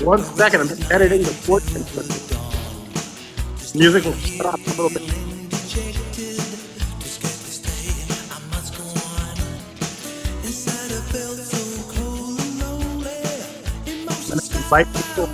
1 second, I'm just editing the portion. Music will stop a little bit. I'm going to invite people.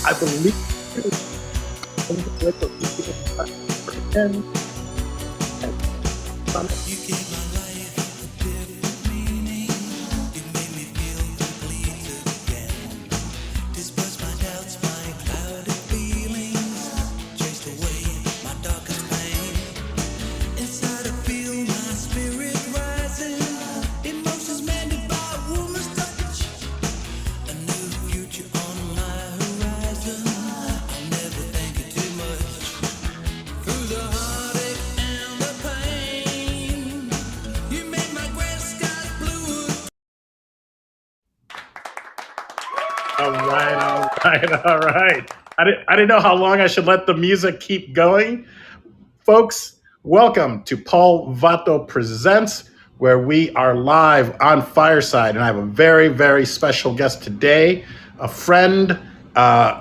I believe and all right, all right. I didn't know how long I should let the music keep going. Folks, welcome to Paul Vato Presents, where we are live on Fireside. And I have a very, very special guest today, a friend, a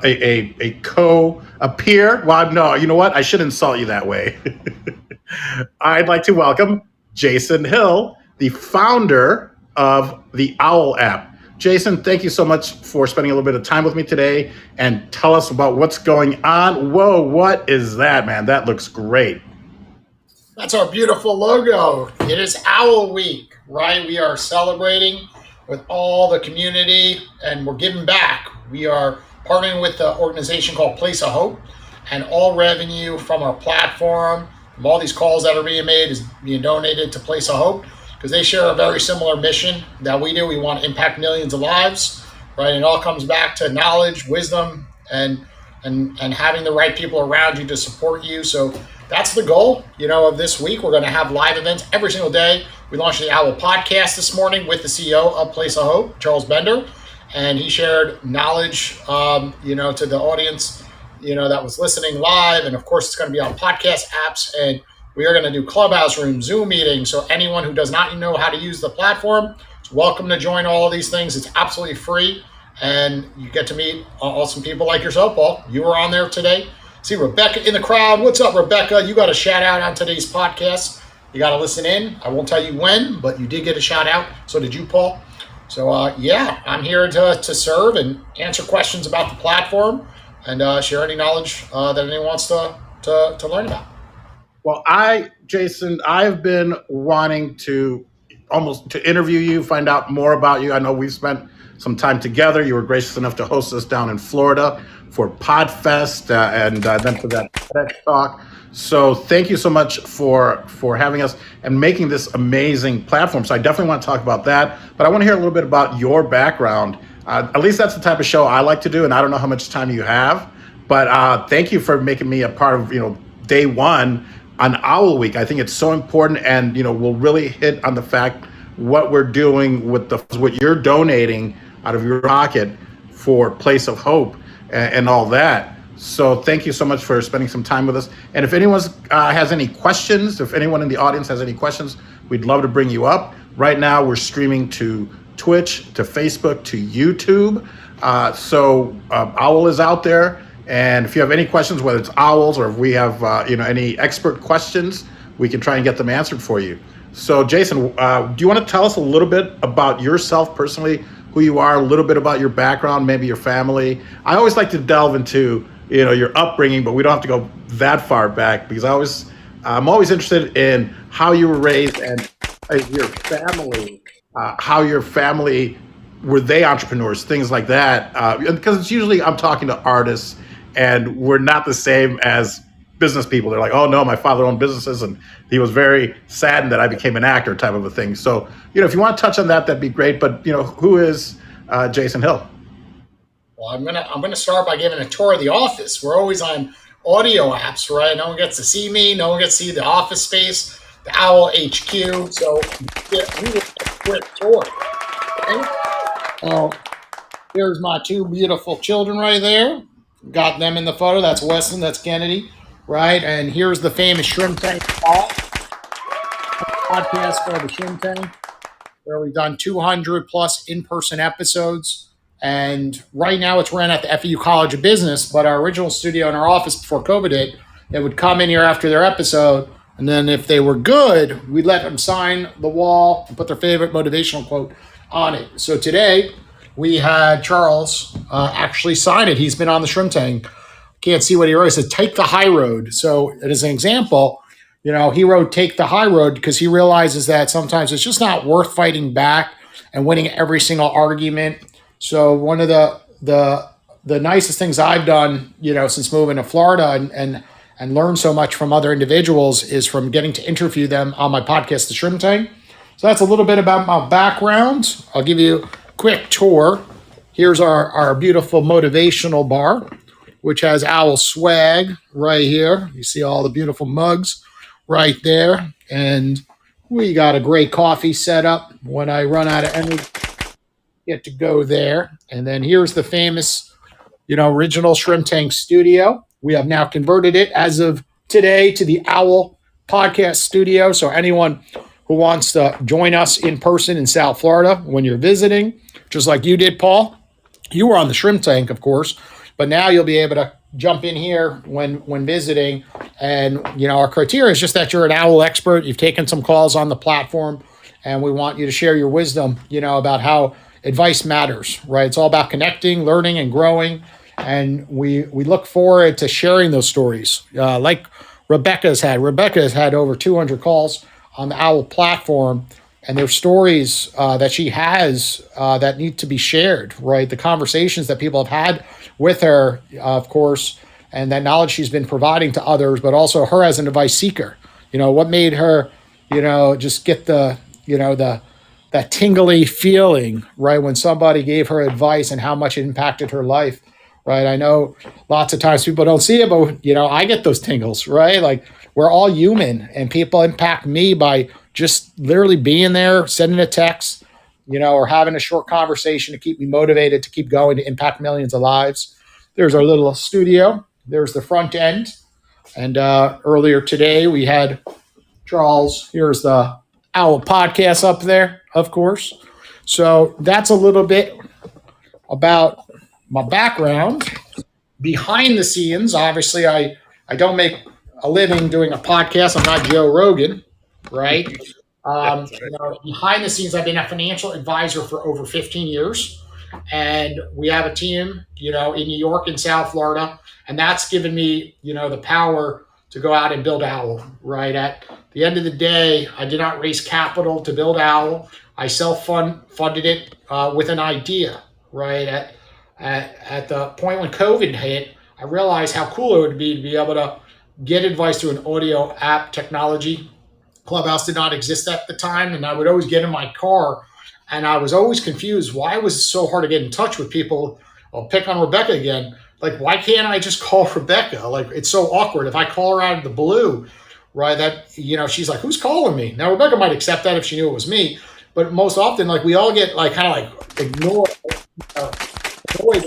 peer. Well, no, you know what? I should insult you that way. I'd like to welcome Jason Hill, the founder of the Owwll app. Jason, thank you so much for spending a little bit of time with me today and tell us about what's going on. Whoa, what is that, man? That looks great. That's our beautiful logo. It is Owwll Week, right? We are celebrating with all the community and we're giving back. We are partnering with the organization called Place of Hope, and all revenue from our platform, from all these calls that are being made, is being donated to Place of Hope, because they share a very similar mission that we do. We want to impact millions of lives, right? And it all comes back to knowledge, wisdom, and having the right people around you to support you. So that's the goal, of this week. We're going to have live events every single day. We launched the Owwll podcast this morning with the CEO of Place of Hope, Charles Bender, and he shared knowledge, to the audience, that was listening live. And of course, it's going to be on podcast apps, and we are going to do Clubhouse Room, Zoom meetings. So anyone who does not know how to use the platform is welcome to join all of these things. It's absolutely free, and you get to meet awesome people like yourself, Paul. You were on there today. See Rebecca in the crowd. What's up, Rebecca? You got a shout out on today's podcast. You got to listen in. I won't tell you when, but you did get a shout out. So did you, Paul. So I'm here to serve and answer questions about the platform and share any knowledge that anyone wants to learn about. Well, Jason, I've been wanting to interview you, find out more about you. I know we've spent some time together. You were gracious enough to host us down in Florida for PodFest and then for that TEDx talk. So thank you so much for having us and making this amazing platform. So I definitely want to talk about that, but I want to hear a little bit about your background. At least that's the type of show I like to do, and I don't know how much time you have, but thank you for making me a part of day one on Owwll Week. I think it's so important, and we'll really hit on the fact what we're doing with what you're donating out of your pocket for Place of Hope and all that. So thank you so much for spending some time with us. And if anyone has any questions, if anyone in the audience has any questions, we'd love to bring you up. Right now, we're streaming to Twitch, to Facebook, to YouTube. So Owwll is out there. And if you have any questions, whether it's Owwlls or if we have any expert questions, we can try and get them answered for you. So Jason, do you want to tell us a little bit about yourself personally, who you are, a little bit about your background, maybe your family? I always like to delve into your upbringing, but we don't have to go that far back, because I'm always interested in how you were raised and your family, how your family, were they entrepreneurs, things like that, because it's usually I'm talking to artists, and we're not the same as business people. They're like, oh no, my father owned businesses and he was very saddened that I became an actor, type of a thing. So, if you want to touch on that, that'd be great. But, who is Jason Hill? Well, I'm gonna start by giving a tour of the office. We're always on audio apps, right? No one gets to see me. No one gets to see the office space. the Owwll HQ. So yeah, we will take a quick tour. Okay? Here's my two beautiful children right there. Got them in the photo. That's Weston, that's Kennedy, right? And here's the famous Shrimp Tank podcast called the Shrimp Tank, where we've done 200 plus in-person episodes. And right now it's ran at the FEU College of Business, but our original studio in our office before COVID hit, they would come in here after their episode, and then if they were good, we'd let them sign the wall and put their favorite motivational quote on it. So today we had Charles actually sign it. He's been on the Shrimp Tank. Can't see what he wrote. He said, "Take the high road." So as an example, he wrote "Take the high road" because he realizes that sometimes it's just not worth fighting back and winning every single argument. So one of the nicest things I've done, since moving to Florida and learned so much from other individuals is from getting to interview them on my podcast, The Shrimp Tank. So that's a little bit about my background. I'll give you a quick tour. Here's our beautiful motivational bar, which has Owwll swag right here. You see all the beautiful mugs right there. And we got a great coffee set up. When I run out of energy, get to go there. And then here's the famous, original Shrimp Tank studio. We have now converted it as of today to the Owwll podcast studio. So anyone who wants to join us in person in South Florida when you're visiting, just like you did, Paul, you were on the Shrimp Tank, of course, but now you'll be able to jump in here when visiting. And, our criteria is just that you're an Owwll expert. You've taken some calls on the platform, and we want you to share your wisdom, about how advice matters, right? It's all about connecting, learning, and growing. And we look forward to sharing those stories. Like Rebecca's had. Rebecca's had over 200 calls on the Owwll platform, and there's stories that she has that need to be shared, right? The conversations that people have had with her, of course, and that knowledge she's been providing to others, but also her as an advice seeker. What made her, just get that tingly feeling, right, when somebody gave her advice and how much it impacted her life, right? I know lots of times people don't see it, but, I get those tingles, right? Like, we're all human, and people impact me by just literally being there, sending a text, or having a short conversation to keep me motivated to keep going, to impact millions of lives. There's our little studio. There's the front end. And earlier today, we had Charles. Here's the Owwll podcast up there, of course. So that's a little bit about my background. Behind the scenes, obviously, I don't make a living doing a podcast. I'm not Joe Rogan, right? Behind the scenes, I've been a financial advisor for over 15 years. And we have a team, in New York and South Florida. And that's given me, the power to go out and build Owwll, right? At the end of the day, I did not raise capital to build Owwll. I self-funded it with an idea, right? At the point when COVID hit, I realized how cool it would be to be able to get advice through an audio app technology. Clubhouse did not exist at the time, and I would always get in my car, and I was always confused. Why was it so hard to get in touch with people? I'll pick on Rebecca again. Like, why can't I just call Rebecca? Like, it's so awkward. If I call her out of the blue, right, that, she's like, who's calling me? Now, Rebecca might accept that if she knew it was me, but most often, like, we all get, like, kind of like annoyed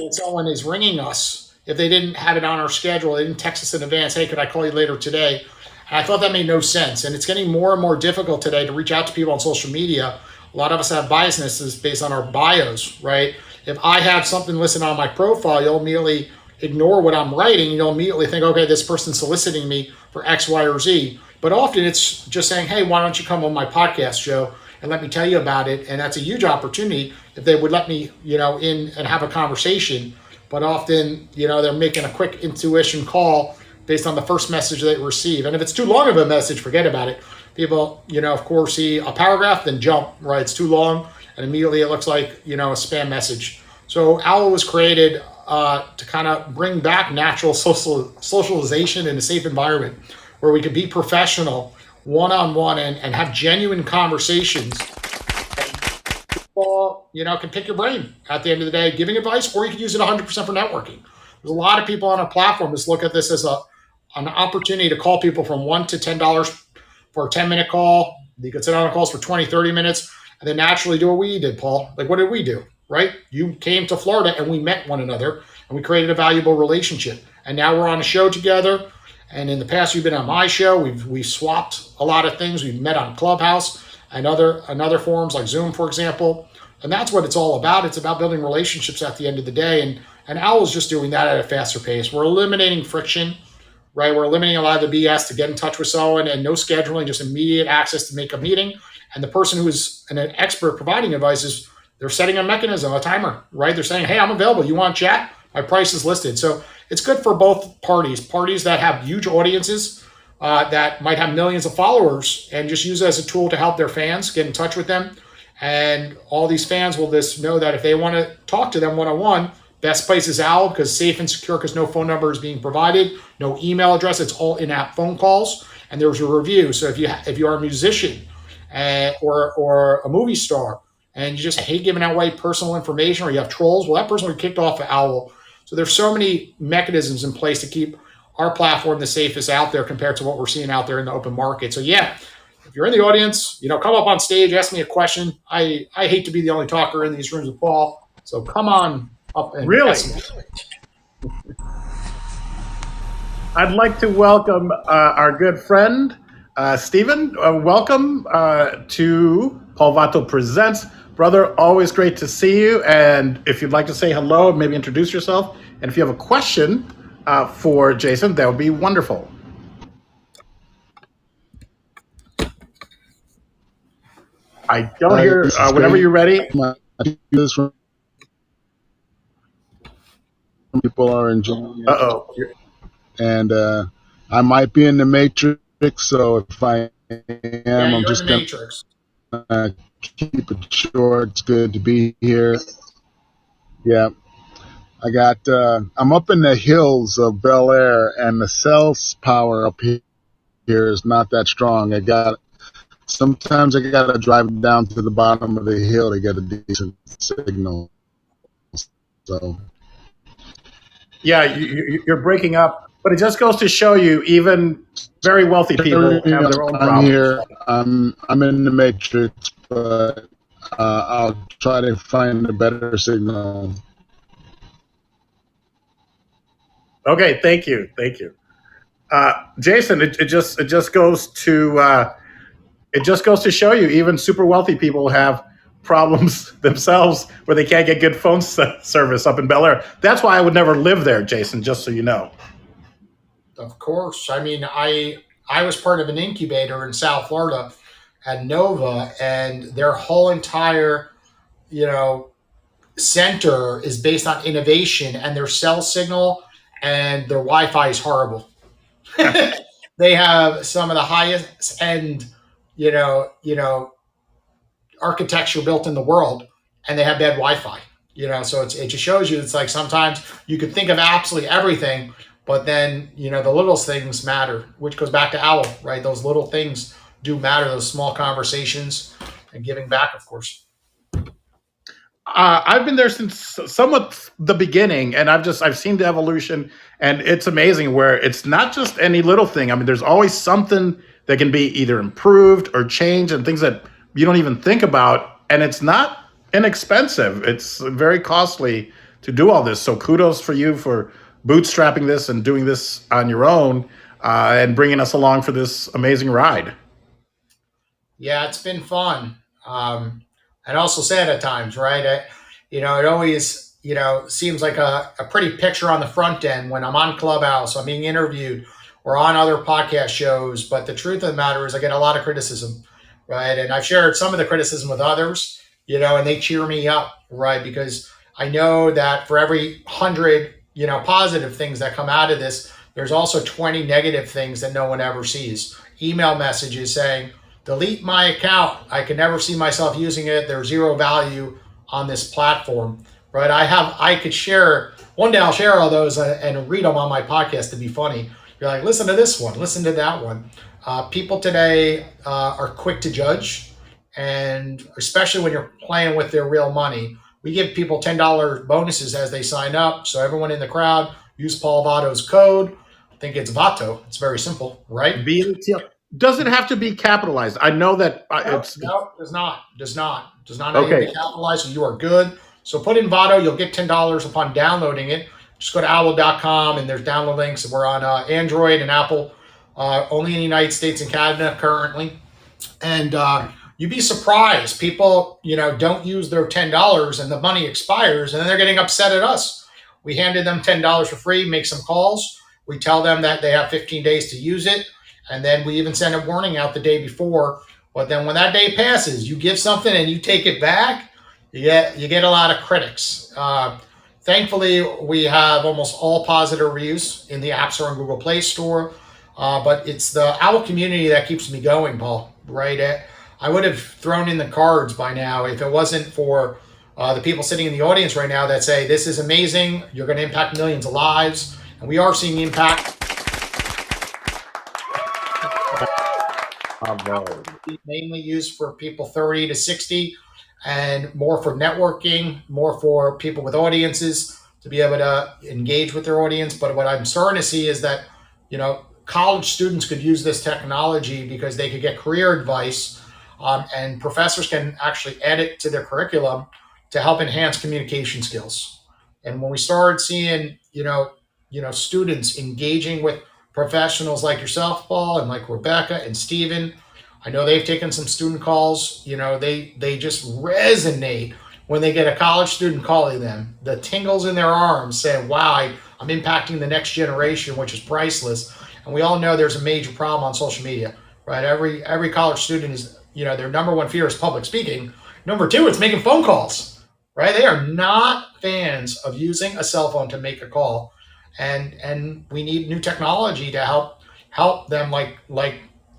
that someone is ringing us if they didn't have it on our schedule. They didn't text us in advance, hey, could I call you later today? And I thought that made no sense. And it's getting more and more difficult today to reach out to people on social media. A lot of us have biasnesses based on our bios, right? If I have something listed on my profile, you'll immediately ignore what I'm writing. You'll immediately think, okay, this person's soliciting me for X, Y, or Z. But often it's just saying, hey, why don't you come on my podcast show and let me tell you about it? And that's a huge opportunity if they would let me, in and have a conversation. But often, they're making a quick intuition call based on the first message they receive. And if it's too long of a message, forget about it. People, of course, see a paragraph, then jump, right? It's too long, and immediately it looks like, a spam message. So Owwll was created to kind of bring back natural socialization in a safe environment where we could be professional, one-on-one, and have genuine conversations. People, can pick your brain at the end of the day, giving advice, or you can use it 100% for networking. There's a lot of people on our platform that look at this as an opportunity to call people from $1 to $10 for a 10-minute call. You could sit on the calls for 20, 30 minutes, and then naturally do what we did, Paul. Like, what did we do, right? You came to Florida, and we met one another, and we created a valuable relationship. And now we're on a show together. And in the past, you've been on my show. We've swapped a lot of things. We've met on Clubhouse and other forums like Zoom, for example. And that's what it's all about. It's about building relationships at the end of the day. And Owwll is just doing that at a faster pace. We're eliminating friction, right? We're eliminating a lot of the BS to get in touch with someone, and no scheduling, just immediate access to make a meeting. And the person who is an expert providing advice is they're setting a mechanism, a timer, right? They're saying, hey, I'm available. You want to chat? My price is listed. So it's good for both parties that have huge audiences, that might have millions of followers, and just use it as a tool to help their fans get in touch with them. And all these fans will just know that if they want to talk to them one-on-one, best place is Owwll, because safe and secure, because no phone number is being provided, no email address. It's all in-app phone calls, and there's a review. So if you are a musician or a movie star, and you just hate giving away personal information, or you have trolls, well, that person will be kicked off of Owwll. So there's so many mechanisms in place to keep our platform the safest out there compared to what we're seeing out there in the open market. So yeah, if you're in the audience, come up on stage, ask me a question. I hate to be the only talker in these rooms with Paul, so come on up and ask me. I'd like to welcome our good friend, Stephen. Welcome to Paul Vato Presents. Brother, always great to see you. And if you'd like to say hello and maybe introduce yourself, and if you have a question for Jason, that would be wonderful. I don't hear, whenever you're ready. People are enjoying it. Uh-oh. And I might be in the Matrix, so if I am, I'm just going to keep it short. It's good to be here. Yeah. I'm up in the hills of Bel Air, and the cell power up here is not that strong. Sometimes I got to drive down to the bottom of the hill to get a decent signal. So. Yeah, you're breaking up, but it just goes to show you, even very wealthy people have their own problems. Here, I'm in the Matrix, but I'll try to find a better signal. Okay, thank you. Jason, it just goes to show you, even super wealthy people have problems themselves where they can't get good phone service up in Bel Air. That's why I would never live there, Jason, just so you know. Of course. I mean, I was part of an incubator in South Florida at Nova, and their whole entire, center is based on innovation, and their cell signal and their Wi-Fi is horrible. They have some of the highest end, architecture built in the world, and they have bad Wi-Fi. So it just shows you, it's like sometimes you could think of absolutely everything, but then the little things matter, which goes back to Owwll, right? Those little things do matter, those small conversations, and giving back, of course. I've been there since somewhat the beginning, and I've seen the evolution, and it's amazing where it's not just any little thing. I mean, there's always something that can be either improved or changed, and things that you don't even think about, and it's not inexpensive. It's very costly to do all this. So kudos for you for bootstrapping this and doing this on your own, and bringing us along for this amazing ride. Yeah, it's been fun. And also sad at times, right? It always, seems like a pretty picture on the front end when I'm on Clubhouse, I'm being interviewed, or on other podcast shows. But the truth of the matter is I get a lot of criticism, right? And I've shared some of the criticism with others, and they cheer me up, right? Because I know that for every 100, positive things that come out of this, there's also 20 negative things that no one ever sees. Email messages saying, delete my account. I can never see myself using it. There's zero value on this platform, right? I could share, one day I'll share all those and read them on my podcast to be funny. You're like, listen to this one, listen to that one. People today are quick to judge, and especially when you're playing with their real money. We give people $10 bonuses as they sign up. So everyone in the crowd, use Paul Vato's code. I think it's Vato. It's very simple, right? Does it have to be capitalized? I know that it's no, does not need to okay. be capitalized. So you are good. So put in Vato, you'll get $10 upon downloading it. Just go to owwll.com and there's download links. We're on Android and Apple, only in the United States and Canada currently. And you'd be surprised. People, don't use their $10 and the money expires, and then they're getting upset at us. We handed them $10 for free, make some calls. We tell them that they have 15 days to use it, and then we even send a warning out the day before. But then when that day passes, you give something and you take it back, you get a lot of critics. Thankfully, we have almost all positive reviews in the App Store and Google Play Store. But it's the Owwll community that keeps me going, Paul. Right? I would have thrown in the cards by now if it wasn't for the people sitting in the audience right now that say, this is amazing, you're going to impact millions of lives. And we are seeing impact. Mainly used for people 30 to 60 and more for networking, more for people with audiences to be able to engage with their audience. But what I'm starting to see is that, college students could use this technology because they could get career advice, and professors can actually add it to their curriculum to help enhance communication skills. And when we started seeing, students engaging with professionals like yourself, Paul, and like Rebecca and Stephen, I know they've taken some student calls. They just resonate when they get a college student calling them. The tingles in their arms saying, wow, I'm impacting the next generation, which is priceless. And we all know there's a major problem on social media, right? Every college student is, their number one fear is public speaking. Number two, it's making phone calls, right? They are not fans of using a cell phone to make a call. And we need new technology to help them like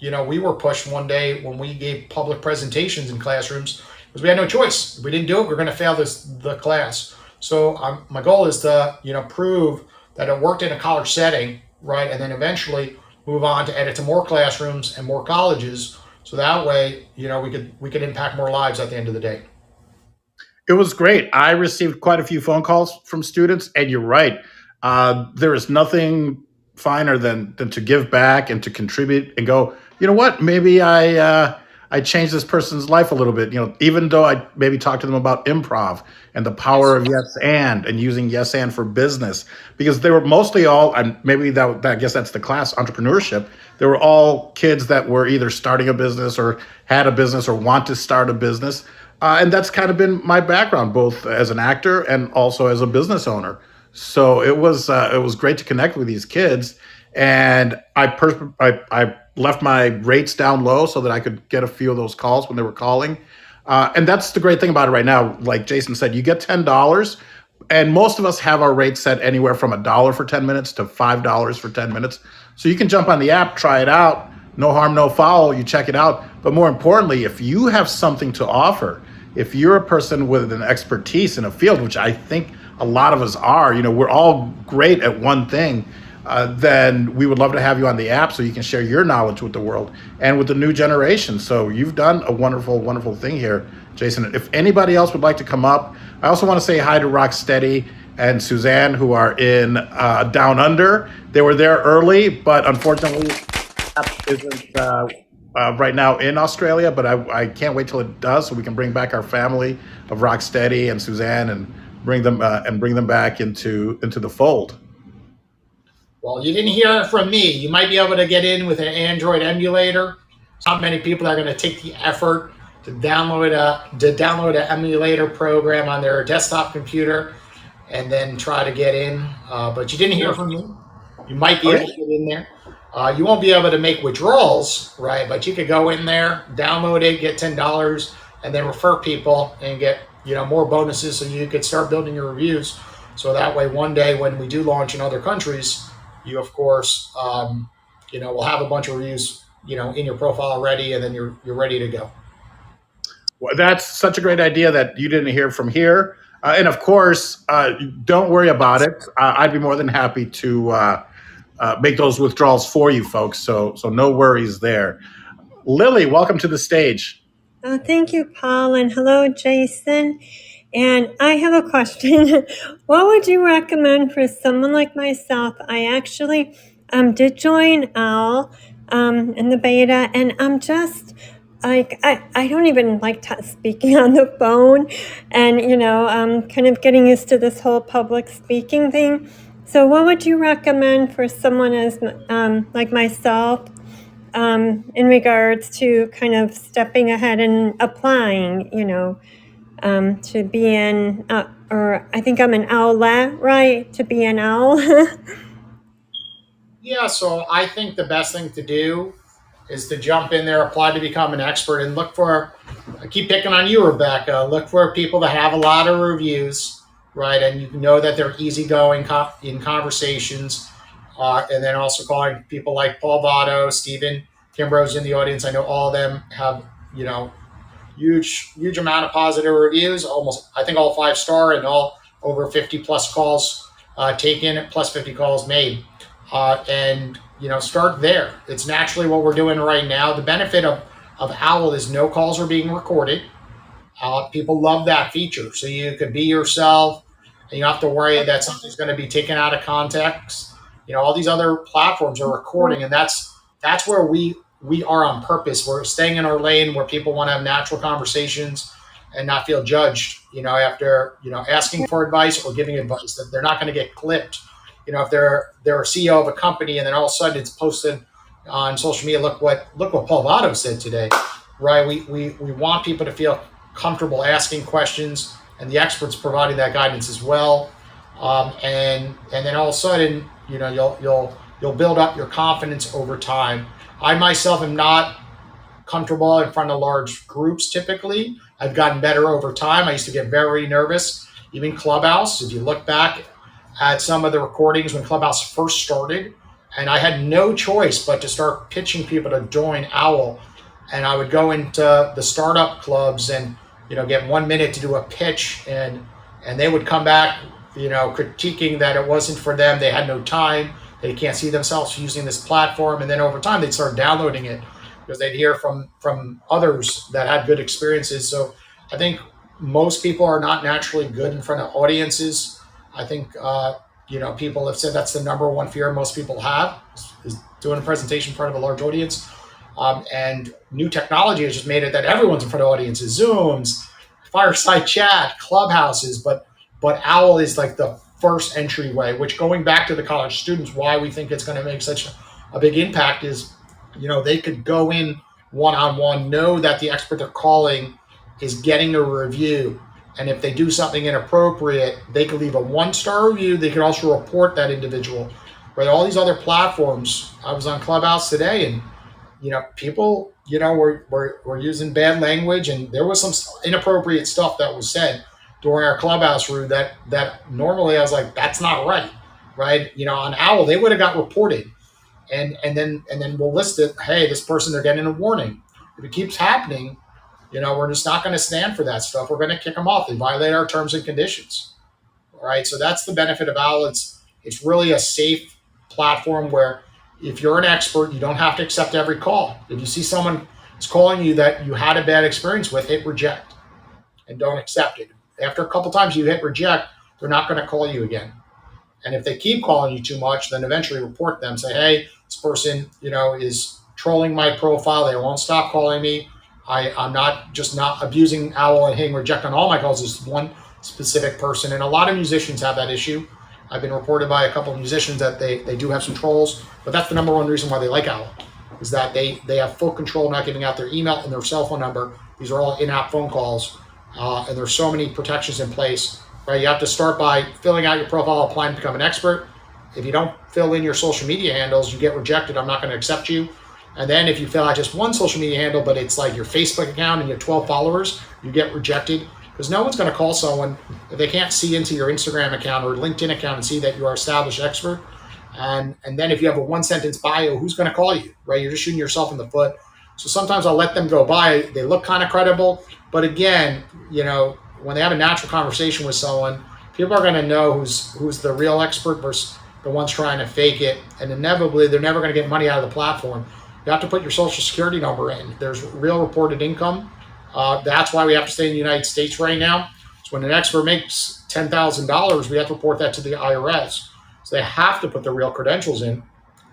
we were pushed one day when we gave public presentations in classrooms because we had no choice. If we didn't do it, we're going to fail the class. So my goal is to, prove that it worked in a college setting, right? And then eventually move on to edit to more classrooms and more colleges. So that way, we could impact more lives at the end of the day. It was great. I received quite a few phone calls from students, and you're right. There is nothing finer than to give back and to contribute and go, you know what, maybe I changed this person's life a little bit, even though I maybe talked to them about improv and the power of yes and using yes and for business, because they were mostly all, and maybe I guess that's the class, entrepreneurship. They were all kids that were either starting a business or had a business or want to start a business. And that's kind of been my background, both as an actor and also as a business owner. So it was great to connect with these kids, and I left my rates down low so that I could get a few of those calls when they were calling. And that's the great thing about it right now. Like Jason said, you get $10, and most of us have our rates set anywhere from $1 for 10 minutes to $5 for 10 minutes. So you can jump on the app, try it out. No harm, no foul. You check it out. But more importantly, if you have something to offer, if you're a person with an expertise in a field, which I think a lot of us are, we're all great at one thing, then we would love to have you on the app so you can share your knowledge with the world and with the new generation. So you've done a wonderful, wonderful thing here, Jason. If anybody else would like to come up, I also want to say hi to Rocksteady and Suzanne, who are in Down Under. They were there early, but unfortunately, app isn't right now in Australia, but I can't wait till it does so we can bring back our family of Rocksteady and Suzanne and bring them back into the fold. Well, you didn't hear it from me. You might be able to get in with an Android emulator. Not many people are going to take the effort to download an emulator program on their desktop computer and then try to get in. But you didn't hear from me. You might be able to get in there. You won't be able to make withdrawals, right? But you could go in there, download it, get $10, and then refer people and get more bonuses so you could start building your reviews. So that way, one day when we do launch in other countries, you of course, will have a bunch of reviews, in your profile already, and then you're ready to go. Well, that's such a great idea that you didn't hear from here. And of course, don't worry about it. I'd be more than happy to make those withdrawals for you folks. So no worries there. Lily, welcome to the stage. Oh, thank you, Paul, and hello, Jason. And I have a question. What would you recommend for someone like myself? I actually did join Owwll in the beta, and I'm just like, I don't even like speaking on the phone, and I'm kind of getting used to this whole public speaking thing. So what would you recommend for someone as like myself, in regards to kind of stepping ahead and applying, to be an, or I think I'm an owlet, right? To be an owl. Yeah, so I think the best thing to do is to jump in there, apply to become an expert, and look for. I keep picking on you, Rebecca. Look for people that have a lot of reviews, right? And you know that they're easygoing in conversations. And then also calling people like Paul Vato, Stephen Kimbrough's in the audience. I know all of them have, huge amount of positive reviews. Almost, I think all 5-star, and all over 50 plus calls taken, plus 50 calls made. And start there. It's naturally what we're doing right now. The benefit of Owwll is no calls are being recorded. People love that feature, so you could be yourself, and you don't have to worry that something's going to be taken out of context. All these other platforms are recording, and that's where we are on purpose. We're staying in our lane where people want to have natural conversations and not feel judged. After asking for advice or giving advice, that they're not going to get clipped. If they're a CEO of a company and then all of a sudden it's posted on social media, look what Paul Vato said today, right? We want people to feel comfortable asking questions, and the experts providing that guidance as well. And then all of a sudden, you'll build up your confidence over time. I myself am not comfortable in front of large groups typically. I've gotten better over time. I used to get very nervous, even Clubhouse. If you look back at some of the recordings when Clubhouse first started, and I had no choice but to start pitching people to join Owwll. And I would go into the startup clubs and get 1 minute to do a pitch, and they would come back critiquing that it wasn't for them. They had no time. They can't see themselves using this platform. And then over time they'd start downloading it because they'd hear from others that had good experiences. So I think most people are not naturally good in front of audiences. I think, people have said that's the number one fear most people have is doing a presentation in front of a large audience. And new technology has just made it that everyone's in front of audiences, Zooms, fireside chat, Clubhouses. But Owwll is like the first entryway, which, going back to the college students, why we think it's going to make such a big impact is, they could go in one-on-one, know that the expert they're calling is getting a review. And if they do something inappropriate, they could leave a 1-star review. They could also report that individual. Right? All these other platforms. I was on Clubhouse today, and people were using bad language, and there was some inappropriate stuff that was said during our Clubhouse room that normally I was like, that's not right. On Owwll, they would have got reported, and then we'll list it. Hey, this person, they're getting a warning. If it keeps happening, we're just not going to stand for that stuff. We're going to kick them off. They violate our terms and conditions. All right. So that's the benefit of Owwll. It's really a safe platform where if you're an expert, you don't have to accept every call. If you see someone is calling you that you had a bad experience with, hit reject and don't accept it. After a couple times you hit reject, they're not going to call you again. And if they keep calling you too much, then eventually report them. Say, hey, this person, is trolling my profile. They won't stop calling me. I'm not abusing Owwll and hitting reject on all my calls. It's one specific person. And a lot of musicians have that issue. I've been reported by a couple of musicians that they do have some trolls, but that's the number one reason why they like Owwll, is that they have full control, not giving out their email and their cell phone number. These are all in-app phone calls, and there's so many protections in place. Right? You have to start by filling out your profile, applying to become an expert. If you don't fill in your social media handles, you get rejected. I'm not going to accept you. And then if you fill out just one social media handle, but it's like your Facebook account and you have 12 followers, you get rejected, because no one's going to call someone if they can't see into your Instagram account or LinkedIn account and see that you are an established expert. And then if you have a 1-sentence bio, who's going to call you, right? You're just shooting yourself in the foot. So sometimes I'll let them go by. They look kind of credible. But again, when they have a natural conversation with someone, people are going to know who's the real expert versus the ones trying to fake it. And inevitably, they're never going to get money out of the platform. You have to put your social security number in. There's real reported income. That's why we have to stay in the United States right now. So when an expert makes $10,000, we have to report that to the IRS. So they have to put the real credentials in,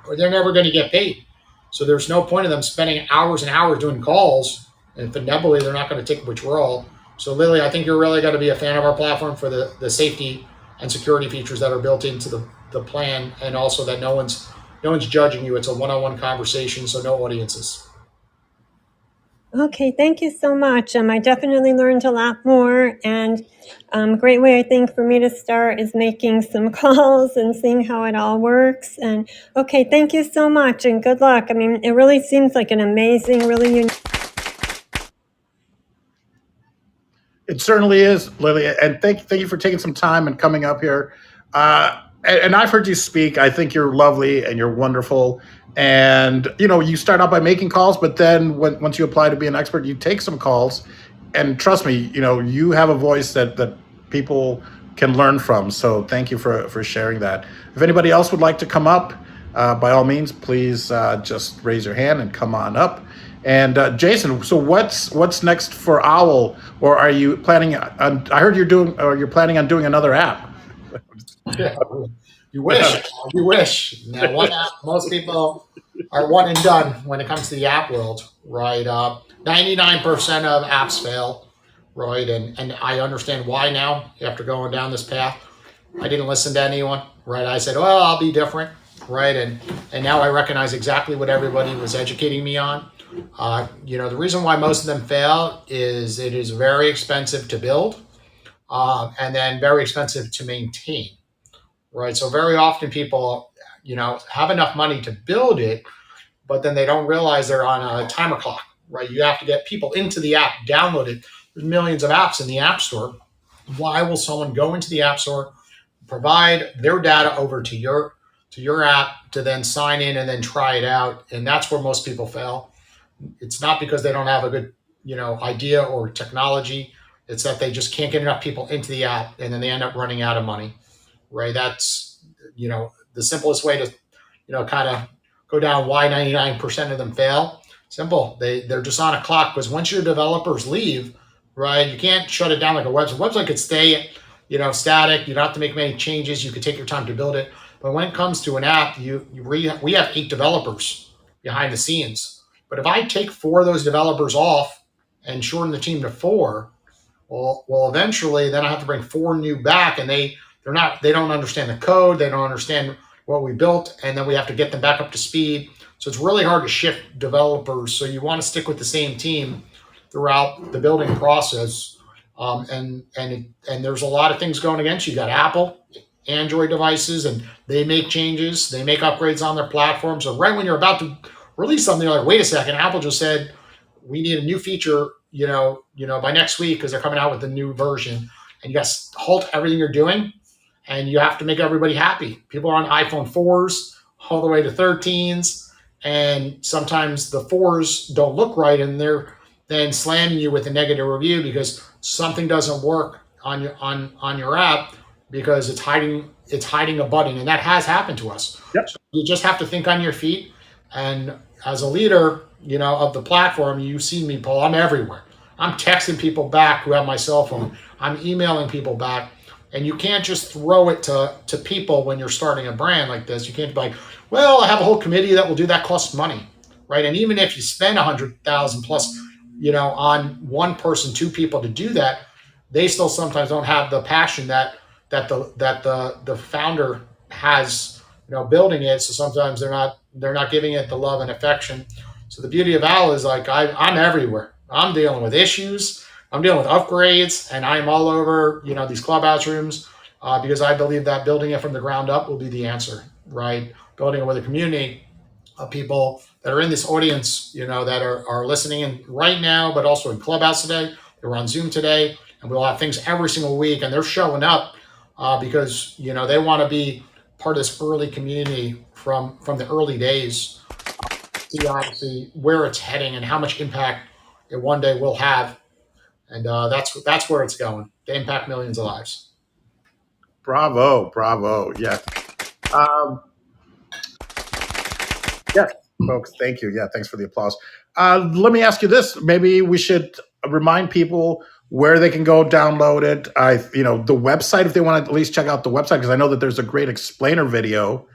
or they're never going to get paid. So there's no point in them spending hours and hours doing calls, and inevitably they're not going to take a withdrawal. So Lily, I think you're really going to be a fan of our platform for the safety and security features that are built into the plan, and also that no one's judging you. It's a one-on-one conversation, so no audiences. Okay, thank you so much. I definitely learned a lot more, and great way I think for me to start is making some calls and seeing how it all works. And okay, thank you so much, and good luck. I mean, it really seems like an amazing, really unique. It certainly is, Lily, and thank you for taking some time and coming up here. And I've heard you speak. I think you're lovely and you're wonderful. And you start out by making calls, but then once you apply to be an expert, you take some calls. And trust me, you have a voice that people can learn from. So thank you for sharing that. If anybody else would like to come up, by all means, please just raise your hand and come on up. And Jason, so what's next for Owwll? Or are you planning on? I heard you're planning on doing another app. Yeah, you wish. Now, one app, most people are one and done when it comes to the app world, right? 99% of apps fail, right? And I understand why now after going down this path. I didn't listen to anyone, right? I said, well, I'll be different, right? And now I recognize exactly what everybody was educating me on. The reason why most of them fail is it is very expensive to build, and then very expensive to maintain, right? So very often people, have enough money to build it, but then they don't realize they're on a timer clock, right? You have to get people into the app, download it. There's millions of apps in the App Store. Why will someone go into the App Store, provide their data over to your app to then sign in and then try it out? And that's where most people fail. It's not because they don't have a good, idea or technology. It's that they just can't get enough people into the app, and then they end up running out of money, right? That's, the simplest way to, kind of go down why 99% of them fail. Simple. They're just on a clock, because once your developers leave, right, you can't shut it down like a website. Website could stay, static. You don't have to make many changes. You could take your time to build it. But when it comes to an app, we have 8 developers behind the scenes. But if I take 4 of those developers off and shorten the team to 4, well, eventually then I have to bring 4 new back, and they don't understand the code, they don't understand what we built, and then we have to get them back up to speed. So it's really hard to shift developers. So you want to stick with the same team throughout the building process. And there's a lot of things going against you. You got Apple, Android devices, and they make changes, they make upgrades on their platform. So right when you're about to release something, you're like, wait a second, Apple just said we need a new feature, by next week, because they're coming out with the new version, and you got to halt everything you're doing, and you have to make everybody happy. People are on iPhone 4s all the way to 13s, and sometimes the 4s don't look right, and they're then slamming you with a negative review because something doesn't work on your app because it's hiding a button, and that has happened to us. Yep. So you just have to think on your feet, and as a leader, of the platform, you see me, Paul. I'm everywhere. I'm texting people back who have my cell phone. I'm emailing people back. And you can't just throw it to people when you're starting a brand like this. You can't be like, well, I have a whole committee that will do that, costs money, right? And even if you spend 100,000 plus, on one person, 2 people to do that, they still sometimes don't have the passion that the founder has, building it. So sometimes they're not giving it the love and affection. So the beauty of Owwll is like I'm everywhere. I'm dealing with issues. I'm dealing with upgrades, and I'm all over, these clubhouse rooms, because I believe that building it from the ground up will be the answer, right? Building it with a community of people that are in this audience, that are listening in right now, but also in Clubhouse today. They were on Zoom today, and we'll have things every single week, and they're showing up because, they want to be part of this early community from the early days, see obviously where it's heading and how much impact it one day will have. And that's where it's going, to impact millions of lives. Bravo. Yes. Yes, folks, thank you. Yeah, thanks for the applause. Let me ask you this. Maybe we should remind people where they can go download it. The website, if they want to at least check out the website, because I know that there's a great explainer video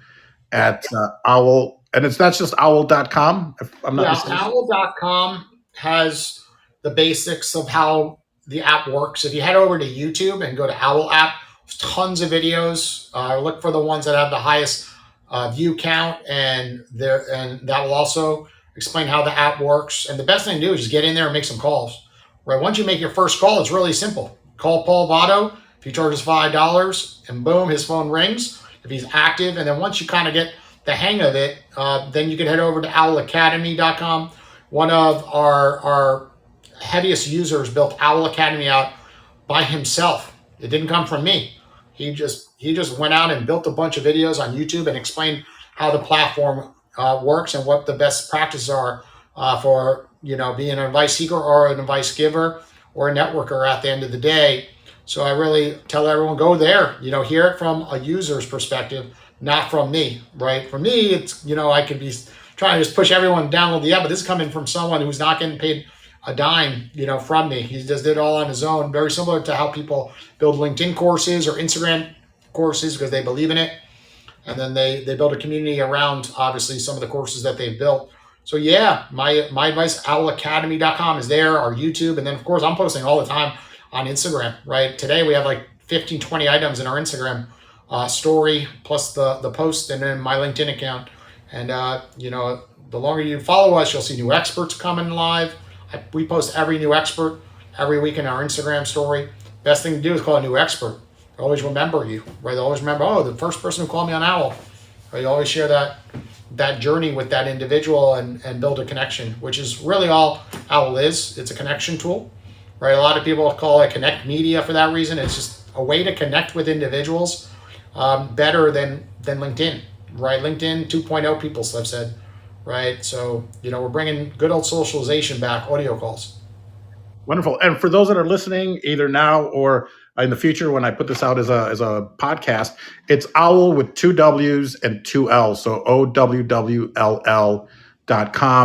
at Owwll And that's just Owwll.com, if I'm not mistaken. Owwll.com has the basics of how the app works. If you head over to YouTube and go to Owwll app, there's tons of videos. Look for the ones that have the highest view count, and that will also explain how the app works. And the best thing to do is just get in there and make some calls. Right. Once you make your first call, it's really simple. Call Paul Vato. If he charges $5, and boom, his phone rings. If he's active, and then once you kind of get the hang of it, then you can head over to owwllacademy.com. One of our heaviest users built Owwll Academy out by himself. It didn't come from me. He just went out and built a bunch of videos on YouTube and explained how the platform works and what the best practices are for being an advice seeker or an advice giver or a networker at the end of the day. So I really tell everyone, go there, hear it from a user's perspective, not from me, right? For me, it's, I could be trying to just push everyone to download the app, but this is coming from someone who's not getting paid a dime, from me. He just did it all on his own. Very similar to how people build LinkedIn courses or Instagram courses because they believe in it. And then they build a community around, obviously, some of the courses that they've built. So yeah, my advice, owwllacademy.com is there, our YouTube. And then, of course, I'm posting all the time on Instagram, right? Today we have like 15, 20 items in our Instagram story, plus the post, and then my LinkedIn account. And, the longer you follow us, you'll see new experts coming live. We post every new expert every week in our Instagram story. Best thing to do is call a new expert. They always remember you, right? They always remember, the first person who called me on Owwll. Right? You always share that journey with that individual and build a connection, which is really all Owwll is. It's a connection tool, right? A lot of people call it connect media for that reason. It's just a way to connect with individuals better than LinkedIn, right? LinkedIn 2.0 people have said, right? So, we're bringing good old socialization back, audio calls. Wonderful. And for those that are listening, either now or in the future, when I put this out as a podcast, it's Owwll with 2 W's and 2 L's. So OWWLL.com.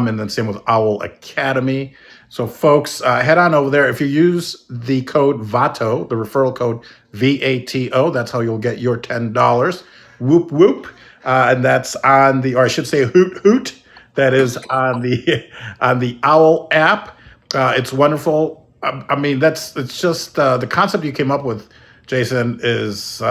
And then same with Owwll Academy. So folks, head on over there. If you use the code VATO, the referral code VATO, that's how you'll get your $10. Whoop, whoop. And that's on or I should say hoot, hoot. That is on the Owwll app. It's wonderful. It's just the concept you came up with, Jason, is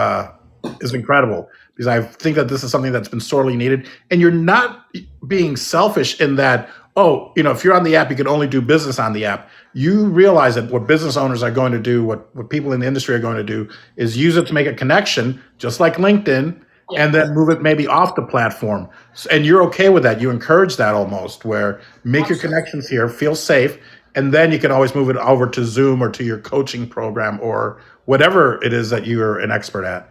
incredible, because I think that this is something that's been sorely needed. And you're not being selfish in that, if you're on the app, you can only do business on the app. You realize that what business owners are going to do, what people in the industry are going to do, is use it to make a connection, just like LinkedIn, and then move it maybe off the platform. And you're okay with that. You encourage that almost, where make your connections here, feel safe, and then you can always move it over to Zoom or to your coaching program or whatever it is that you're an expert at.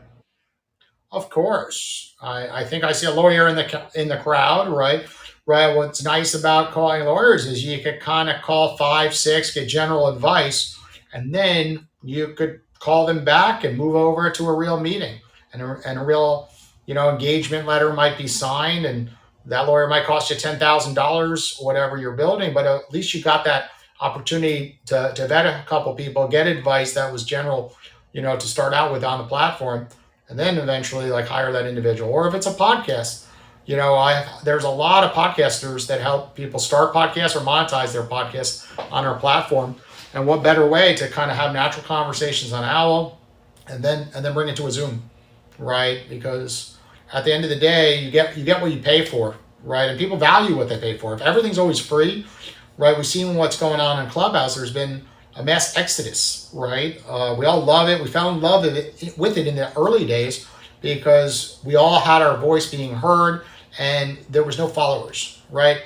Of course. I think I see a lawyer in the crowd, right? Right. What's nice about calling lawyers is you could kind of call 5, 6, get general advice, and then you could call them back and move over to a real meeting, and a real engagement letter might be signed, and that lawyer might cost you $10,000, whatever you're building, but at least you got that opportunity to vet a couple people, get advice that was general, to start out with on the platform, and then eventually hire that individual. Or if it's a podcast, there's a lot of podcasters that help people start podcasts or monetize their podcasts on our platform. And what better way to kind of have natural conversations on Owwll and then bring it to a Zoom, right? Because at the end of the day, you get what you pay for, right? And people value what they pay for. If everything's always free, right? We've seen what's going on in Clubhouse. There's been a mass exodus, right? We all love it. We fell in love with it in the early days because we all had our voice being heard and there was no followers, right?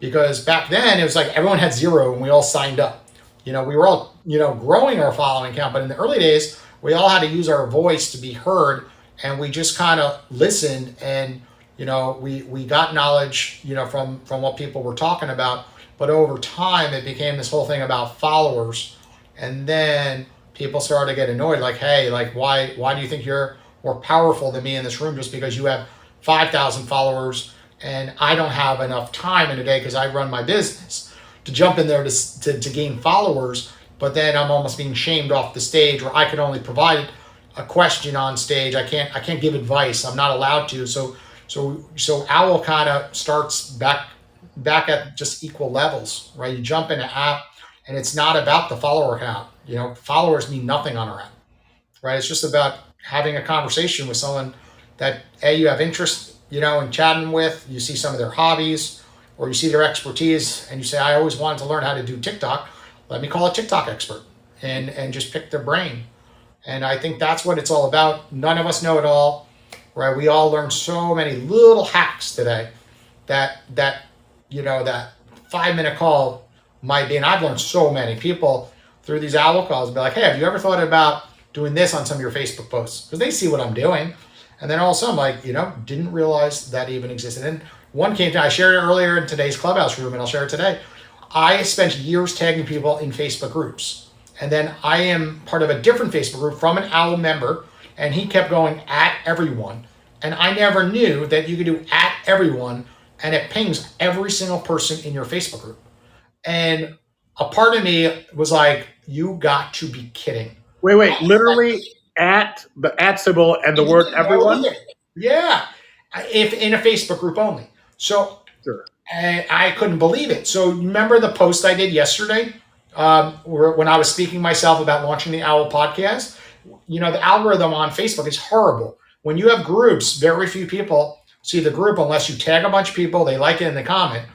Because back then it was like everyone had 0 and we all signed up. We were all, growing our following count, but in the early days, we all had to use our voice to be heard, and we just kind of listened, and we got knowledge, from what people were talking about. But over time, it became this whole thing about followers, and then people started to get annoyed, hey, why do you think you're more powerful than me in this room just because you have 5,000 followers and I don't have enough time in a day because I run my business to jump in there to gain followers, but then I'm almost being shamed off the stage, where I could only provide a question on stage. I can't give advice. I'm not allowed to. So So Owwll kind of starts back at just equal levels, right? You jump in an app, and it's not about the follower count. Followers mean nothing on our app, right? It's just about having a conversation with someone that you have interest, in chatting with. You see some of their hobbies, or you see their expertise, and you say, I always wanted to learn how to do TikTok. Let me call a TikTok expert and just pick their brain. And I think that's what it's all about. None of us know it all, right? We all learn so many little hacks today that 5-minute call might be, and I've learned so many people through these Owwll calls, be like, hey, have you ever thought about doing this on some of your Facebook posts? Because they see what I'm doing. And then all of a sudden, like, didn't realize that even existed. And one came to, I shared it earlier in today's Clubhouse room, and I'll share it today. I spent years tagging people in Facebook groups. And then I am part of a different Facebook group from an Owwll member, and he kept going at everyone. And I never knew that you could do at everyone, and it pings every single person in your Facebook group. And a part of me was like, you got to be kidding. Wait, literally at the at symbol and the word everyone? Yeah. If in a Facebook group only. So sure. I couldn't believe it. So remember the post I did yesterday when I was speaking myself about launching the Owwll podcast? The algorithm on Facebook is horrible. When you have groups, very few people see the group unless you tag a bunch of people, they like it and they comment.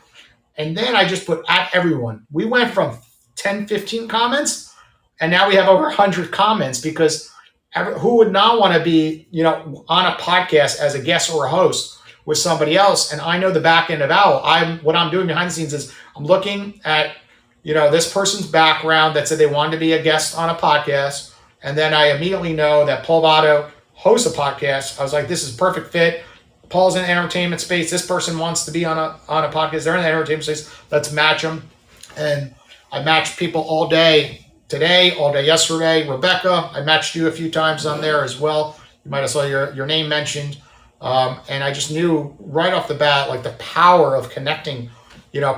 And then I just put at everyone. We went from 10, 15 comments, and now we have over 100 comments, because who would not want to be, on a podcast as a guest or a host with somebody else? And I know the back end of Owwll. What I'm doing behind the scenes is I'm looking at, this person's background that said they wanted to be a guest on a podcast. And then I immediately know that Paul Vato hosts a podcast. I was like, this is a perfect fit. Paul's in the entertainment space. This person wants to be on a podcast. They're in the entertainment space. Let's match them. And I matched people all day today, all day yesterday. Rebecca, I matched you a few times on there as well. You might have saw your name mentioned. And I just knew right off the bat, like, the power of connecting,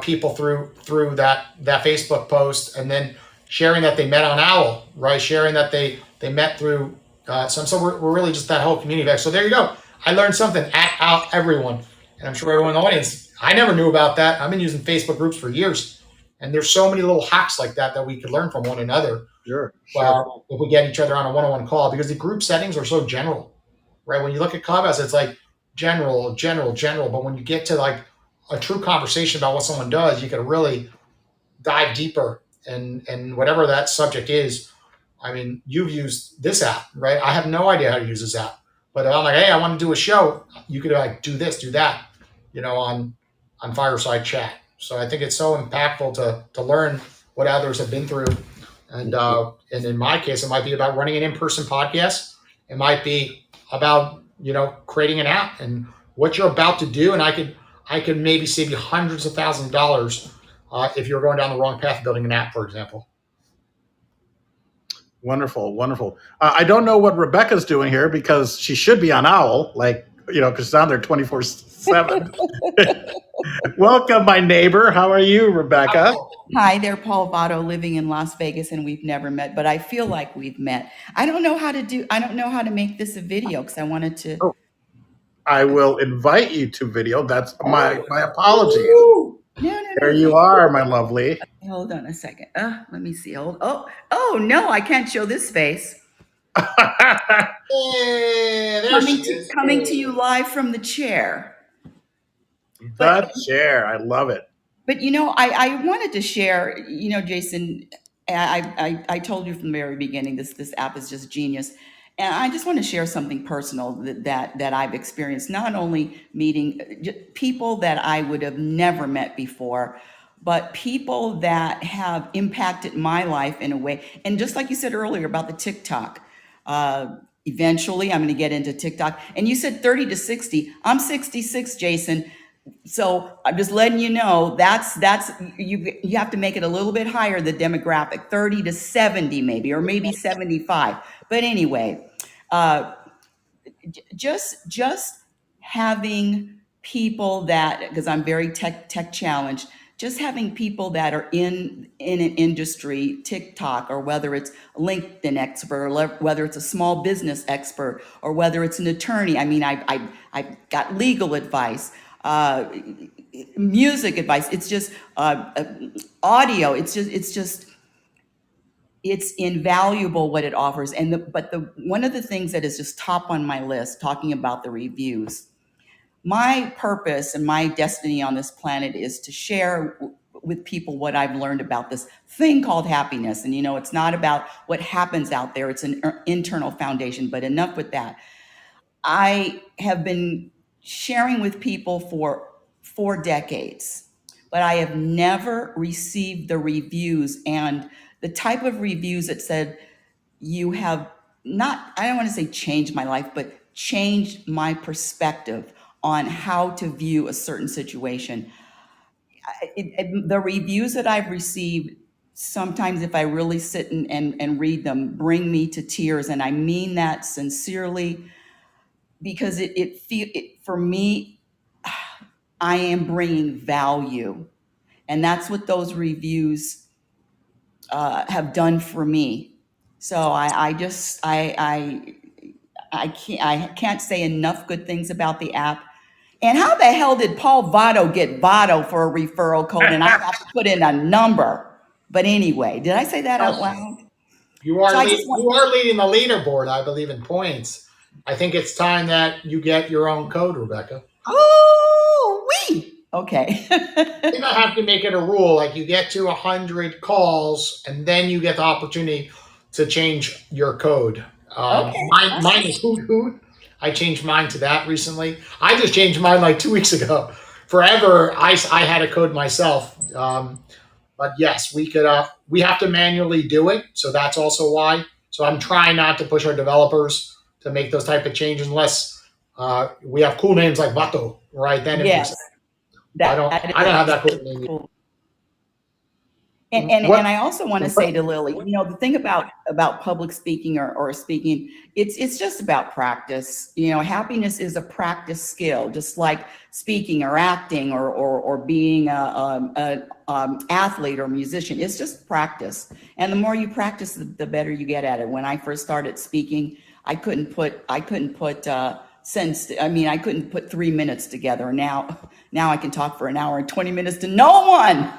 people through that Facebook post, and then sharing that they met on Owwll, right? Sharing that they met through so we're really just that whole community back. So there you go. I learned something at everyone, and I'm sure everyone in the audience, I never knew about that. I've been using Facebook groups for years, and there's so many little hacks like that we could learn from one another. Sure. If we get each other on a one-on-one call, because the group settings are so general, right? When you look at Clubhouse, it's like general. But when you get to like a true conversation about what someone does, you can really dive deeper, and whatever that subject is. I mean, you've used this app, right? I have no idea how to use this app. But if I'm like, hey, I want to do a show, you could like do this, do that, on Fireside Chat. So I think it's so impactful to learn what others have been through. And in my case, it might be about running an in-person podcast. It might be about, creating an app and what you're about to do. And I could maybe save you hundreds of thousands of dollars if you're going down the wrong path of building an app, for example. Wonderful. I don't know what Rebecca's doing here, because she should be on Owwll, because she's on there 24/7. Welcome, my neighbor. How are you, Rebecca? Hi there, Paul Vato, living in Las Vegas, and we've never met, but I feel like we've met. I don't know how to make this a video, because I wanted to. Oh, I will invite you to video. That's my apologies. No, there you are, my lovely. Hold on a second. Let me see. Oh no, I can't show this face. Coming to you live from the chair. Chair, I love it. But I wanted to share. Jason, I told you from the very beginning, this app is just genius. And I just want to share something personal that I've experienced, not only meeting people that I would have never met before, but people that have impacted my life in a way. And just like you said earlier about the TikTok, eventually I'm going to get into TikTok. And you said 30 to 60. I'm 66, Jason. So I'm just letting you know that's you have to make it a little bit higher, the demographic, 30 to 70 maybe, or maybe 75. But anyway, just having people that, because I'm very tech challenged, just having people that are in an industry, TikTok, or whether it's a LinkedIn expert, or whether it's a small business expert, or whether it's an attorney. I mean, I've got legal advice, music advice. It's just audio. It's invaluable what it offers. But one of the things that is just top on my list, talking about the reviews, my purpose and my destiny on this planet is to share with people what I've learned about this thing called happiness. And, it's not about what happens out there. It's an internal foundation, but enough with that. I have been sharing with people for 4 decades, but I have never received the reviews and the type of reviews that said, you have not, I don't want to say changed my life, but changed my perspective on how to view a certain situation. The reviews that I've received, sometimes if I really sit and read them, bring me to tears. And I mean that sincerely, because for me, I am bringing value. And that's what those reviews have done for me. So I can't say enough good things about the app. And how the hell did Paul Vato get Vato for a referral code? And I have to put in a number. But anyway, did I say that out loud? You are leading the leaderboard, I believe, in points. I think it's time that you get your own code, Rebecca. Oh, okay. I think I have to make it a rule. Like, you get to 100 calls, and then you get the opportunity to change your code. Okay. Mine is Hoot Hoot. I changed mine to that recently. I just changed mine like 2 weeks ago. Forever, I had a code myself. But yes, we have to manually do it. So that's also why. So I'm trying not to push our developers to make those type of changes unless we have cool names like Vato, right? Then yes. I don't have that cool name. Cool. And I also want to say to Lily, the thing about public speaking or speaking, it's just about practice. Happiness is a practice skill, just like speaking or acting or being a athlete or musician. It's just practice. And the more you practice, the better you get at it. When I first started speaking, I couldn't put I couldn't put 3 minutes together. Now I can talk for an hour and 20 minutes to no one.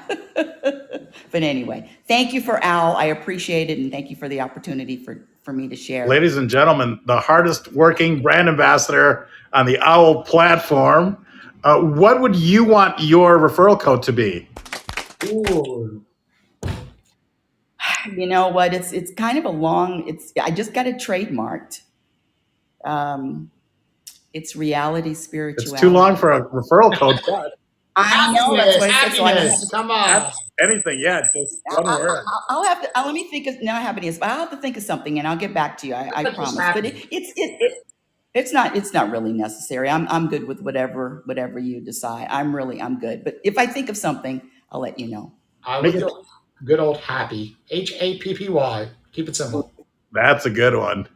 But anyway, thank you for Owwll. I appreciate it. And thank you for the opportunity for me to share. Ladies and gentlemen, the hardest working brand ambassador on the Owwll platform. What would you want your referral code to be? Ooh. You know what? It's kind of a long, I just got it trademarked. It's reality spirituality. It's too long for a referral code. I know, that's what happiness. Come on. Anything, yeah, just one word. I'll have to. Let me think of happiness. But I'll have to think of something, and I'll get back to you. I promise. But it's not really necessary. I'm good with whatever you decide. I'm good. But if I think of something, I'll let you know. I would go good old happy. HAPPY. Keep it simple. That's a good one.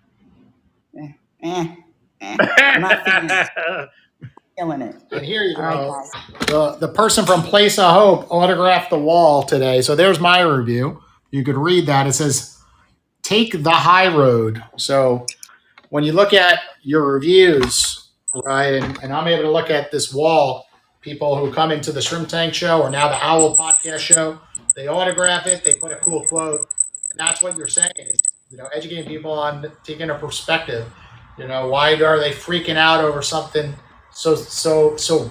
I'm not feeling it. And here you go. Right, the person from Place of Hope autographed the wall today. So there's my review. You could read that. It says, "Take the high road." So when you look at your reviews, right, and I'm able to look at this wall, people who come into the Shrimp Tank show or now the Owwll podcast show, they autograph it, they put a cool quote, and that's what you're saying. Educating people on taking a perspective. Why are they freaking out over something so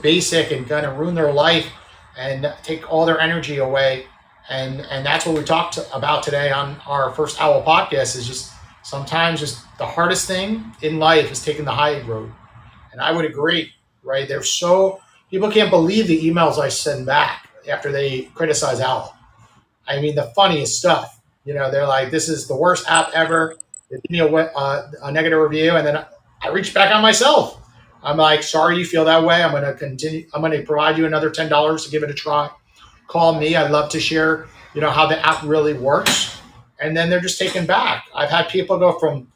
basic and going to ruin their life and take all their energy away? And that's what we talked about today on our first Owwll podcast, is just sometimes just the hardest thing in life is taking the high road. And I would agree, right? People can't believe the emails I send back after they criticize Owwll. I mean, the funniest stuff. They're like, "This is the worst app ever." They give me a negative review, and then I reach back on myself. I'm like, "Sorry you feel that way. I'm going to continue. I'm going to provide you another $10 to give it a try. Call me. I'd love to share, how the app really works." And then they're just taken back. I've had people go from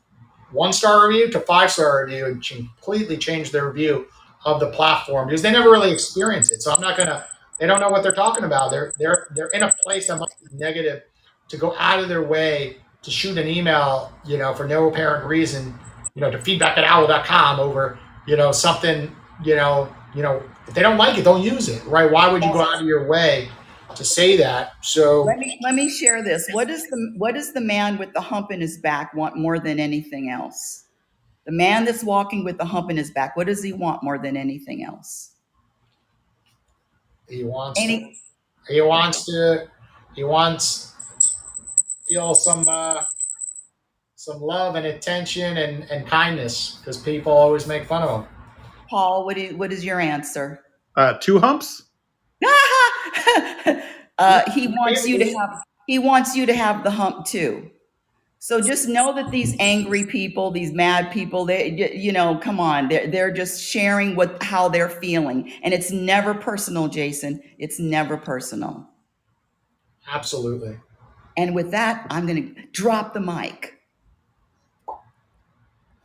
1-star review to 5-star review and completely change their view of the platform because they never really experienced it. So I'm not going to They don't know what they're talking about. They're in a place that must be negative to go out of their way to shoot an email, for no apparent reason, to feedback at owl.com over, something, if they don't like it, don't use it, right? Why would you go out of your way to say that? So Let me share this. What does the man with the hump in his back want more than anything else? The man that's walking with the hump in his back, what does he want more than anything else? he wants to, Any he wants to, he wants feel some love and attention and kindness because people always make fun of him. Paul, what is your answer? 2 humps? He wants you to have the hump too. So just know that these angry people, these mad people, come on, they're just sharing how they're feeling, and it's never personal, Jason. It's never personal. Absolutely. And with that, I'm going to drop the mic.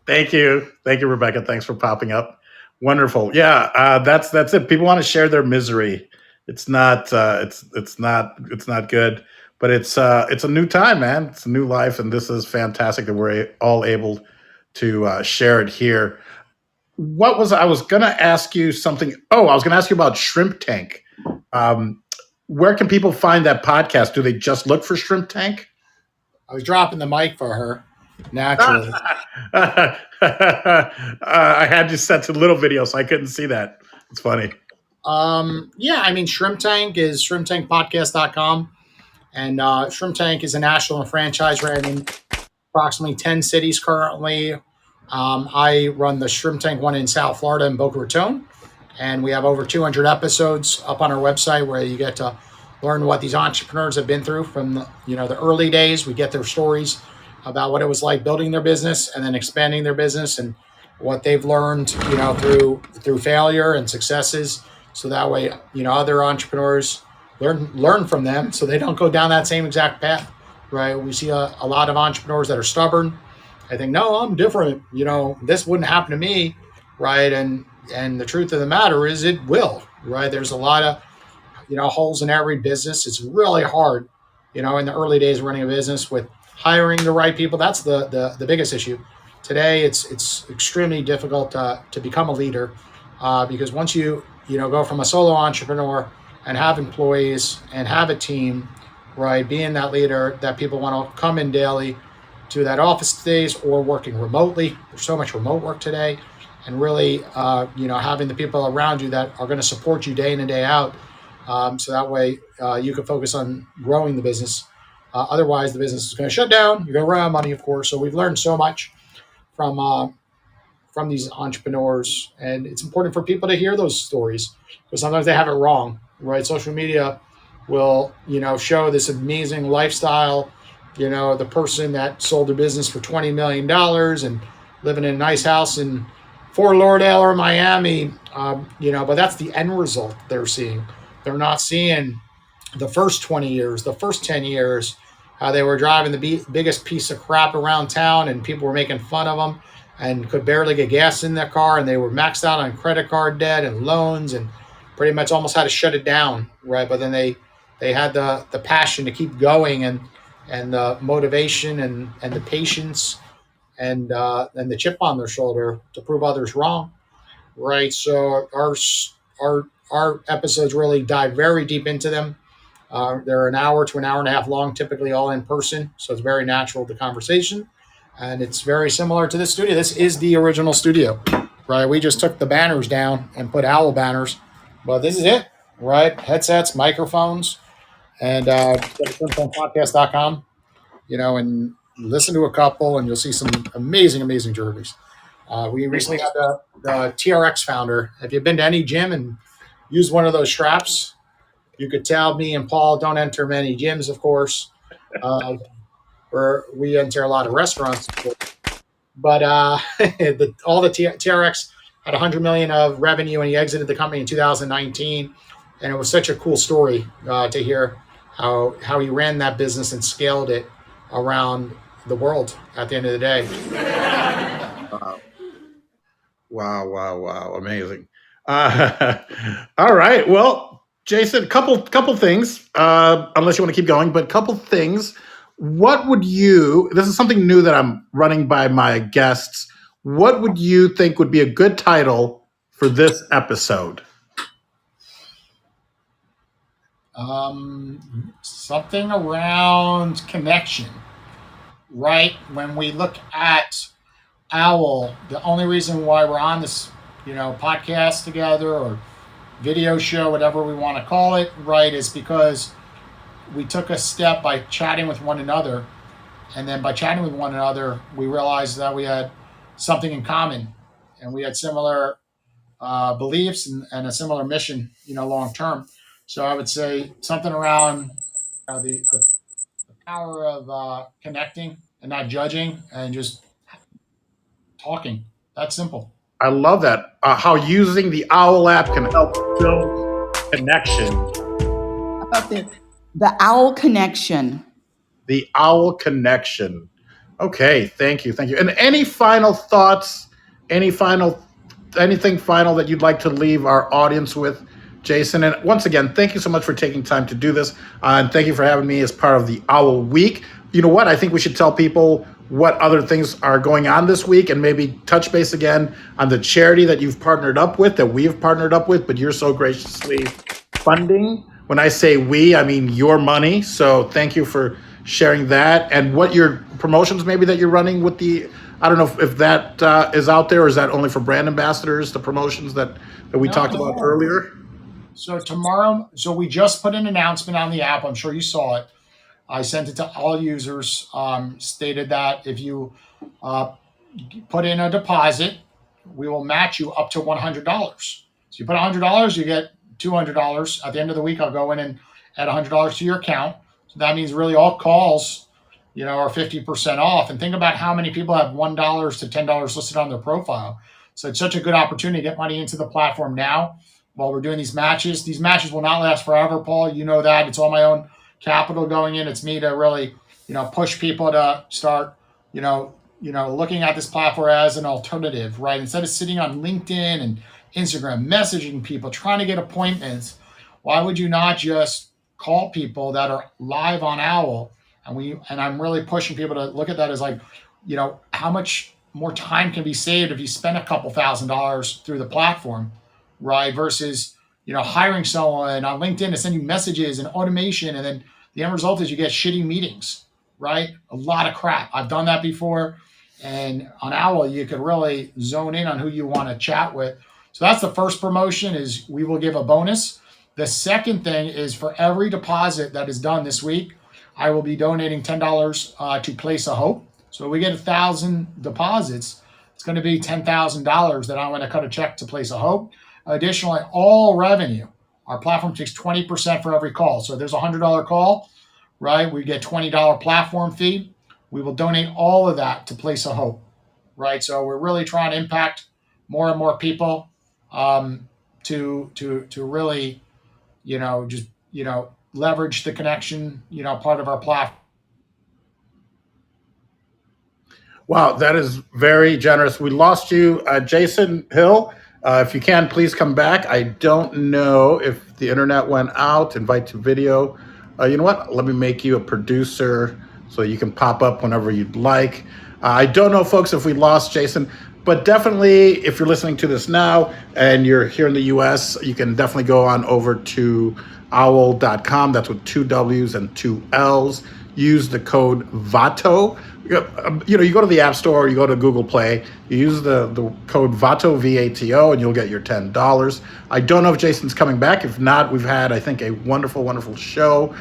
Thank you, Rebecca. Thanks for popping up. Wonderful. Yeah, that's it. People want to share their misery. It's not good, but it's a new time, man. It's a new life, and this is fantastic that we're all able to share it here. I was going to ask you something. Oh, I was going to ask you about Shrimp Tank. Where can people find that podcast? Do they just look for Shrimp Tank? I was dropping the mic for her, naturally. I had you set to little video, so I couldn't see that. It's funny. Yeah, I mean, Shrimp Tank is shrimptankpodcast.com. And Shrimp Tank is a national franchise. We're in approximately 10 cities currently. I run the Shrimp Tank one in South Florida in Boca Raton. And we have over 200 episodes up on our website where you get to learn what these entrepreneurs have been through from the early days. We get their stories about what it was like building their business and then expanding their business and what they've learned, through failure and successes. So that way, other entrepreneurs learn from them so they don't go down that same exact path, right? We see a lot of entrepreneurs that are stubborn. I think, no, I'm different. This wouldn't happen to me, right? And the truth of the matter is it will, right? There's a lot of, holes in every business. It's really hard, in the early days of running a business with hiring the right people. That's the biggest issue. Today, it's extremely difficult to become a leader because once you go from a solo entrepreneur and have employees and have a team, right, being that leader that people want to come in daily to that office space or working remotely. There's so much remote work today, and really, having the people around you that are going to support you day in and day out. So that way you can focus on growing the business. Otherwise, the business is going to shut down. You're going to run out of money, of course. So we've learned so much from these entrepreneurs, and it's important for people to hear those stories because sometimes they have it wrong, right? Social media will, show this amazing lifestyle, the person that sold their business for $20 million and living in a nice house in Fort Lauderdale or Miami, but that's the end result they're seeing. They're not seeing the first 20 years, the first 10 years, how they were driving the biggest piece of crap around town and people were making fun of them and could barely get gas in their car, and they were maxed out on credit card debt and loans and pretty much almost had to shut it down, right? But then they had the passion to keep going and the motivation and the patience and the chip on their shoulder to prove others wrong, right? So our episodes really dive very deep into them. They're an hour to an hour and a half long, typically all in person. So it's very natural, the conversation. And it's very similar to this studio. This is the original studio, right? We just took the banners down and put Owwll banners. But this is it, right? Headsets, microphones, and go to podcast.com, and listen to a couple, and you'll see some amazing, amazing jerseys. We recently had the TRX founder. Have you been to any gym and used one of those straps? You could tell me and Paul don't enter many gyms, of course. We enter a lot of restaurants, but all the TRX had 100 million of revenue, and he exited the company in 2019. And it was such a cool story to hear how he ran that business and scaled it around the world at the end of the day. Wow. Amazing. All right. Well, Jason, couple things, unless you want to keep going, but couple things. What would you, this is something new that I'm running by my guests. What would you think would be a good title for this episode? Something around connection, right? When we look at Owwll, the only reason why we're on this, podcast together or video show, whatever we want to call it, right, is because we took a step by chatting with one another. And then by chatting with one another, we realized that we had something in common and we had similar beliefs and a similar mission, long term. So I would say something around the power of connecting and not judging and just talking. That's simple. I love that. How using the Owwll app can help build connection. How about the Owwll connection? The Owwll connection. Okay, thank you. And any final thoughts? Anything final that you'd like to leave our audience with, Jason? And once again, thank you so much for taking time to do this, and thank you for having me as part of the Owwll Week. You know what? I think we should tell people what other things are going on this week, and maybe touch base again on the charity that you've partnered up with, that we've partnered up with, but you're so graciously funding. When I say we, I mean your money. So thank you for sharing that, and what your promotions maybe that you're running with the, I don't know if that is out there, or is that only for brand ambassadors, the promotions that we talked about earlier? So tomorrow, we just put an announcement on the app. I'm sure you saw it. I sent it to all users, stated that if you put in a deposit, we will match you up to $100. So you put $100, you get $200. At the end of the week, I'll go in and add $100 to your account. So that means really all calls, are 50% off. And think about how many people have $1 to $10 listed on their profile. So it's such a good opportunity to get money into the platform now while we're doing these matches. These matches will not last forever, Paul. You know that. It's all my own capital going in. It's me to really, push people to start, looking at this platform as an alternative, right? Instead of sitting on LinkedIn and Instagram, messaging people, trying to get appointments, why would you not just call people that are live on Owwll? And I'm really pushing people to look at that as like, how much more time can be saved if you spend a couple $1,000s through the platform, right? Versus, hiring someone on LinkedIn to send you messages and automation. And then the end result is you get shitty meetings, right? A lot of crap. I've done that before. And on Owwll, you could really zone in on who you want to chat with. So that's the first promotion, is we will give a bonus. The second thing is for every deposit that is done this week, I will be donating $10 to Place a Hope. So we get 1,000 deposits. It's going to be $10,000 that I'm going to cut a check to Place a Hope. Additionally, all revenue, our platform takes 20% for every call. So if there's a $100 call, right, we get $20 platform fee. We will donate all of that to Place a Hope, right? So we're really trying to impact more and more people to really, leverage the connection, part of our platform. Wow, that is very generous. We lost you, Jason Hill. If you can, please come back. I don't know if the internet went out. Invite to video. You know what? Let me make you a producer so you can pop up whenever you'd like. I don't know, folks, if we lost Jason, but definitely if you're listening to this now and you're here in the US, you can definitely go on over to owwll.com. That's with 2 W's and 2 L's. Use the code VATO. You go to the App Store, or you go to Google Play, you use the code VATO, VATO, and you'll get your $10. I don't know if Jason's coming back. If not, we've had, I think, a wonderful, wonderful show.